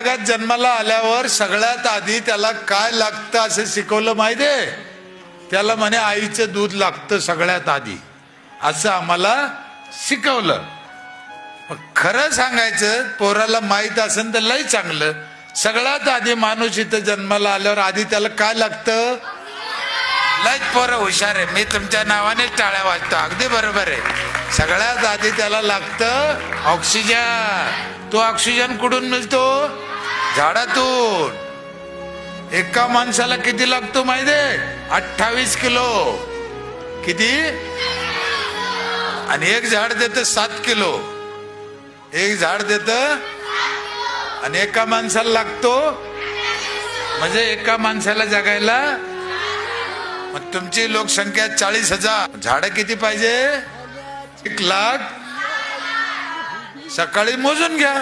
जगात जन्माला आल्यावर सगळ्यात आधी त्याला काय लागतं असं शिकवलं माहितीये? त्याला म्हणे आईचं दूध लागतं सगळ्यात आधी, असं आम्हाला शिकवलं. खरं सांगायचं, पोराला माहित असेल तर लय चांगलं. सगळ्यात आधी माणूस इथं जन्माला आल्यावर आधी त्याला काय लागतं? लय पोरं हुशार आहे, मी तुमच्या नावाने टाळ्या वाजतो. अगदी बरोबर आहे. सगळ्यात आधी त्याला लागतं ऑक्सिजन. तो ऑक्सिजन कुठून मिळतो? झाडातून. एका माणसाला किती लागतो माहितीये? 28 किलो. किती? आणि एक झाड देतं 7 किलो. एक झाड देतं आणि एका माणसाला लागतो, म्हणजे एका माणसाला जगायला. मग तुमची लोकसंख्या 40,000, झाडं किती पाहिजे? 1 लाख. सकाळी मोजून घ्या.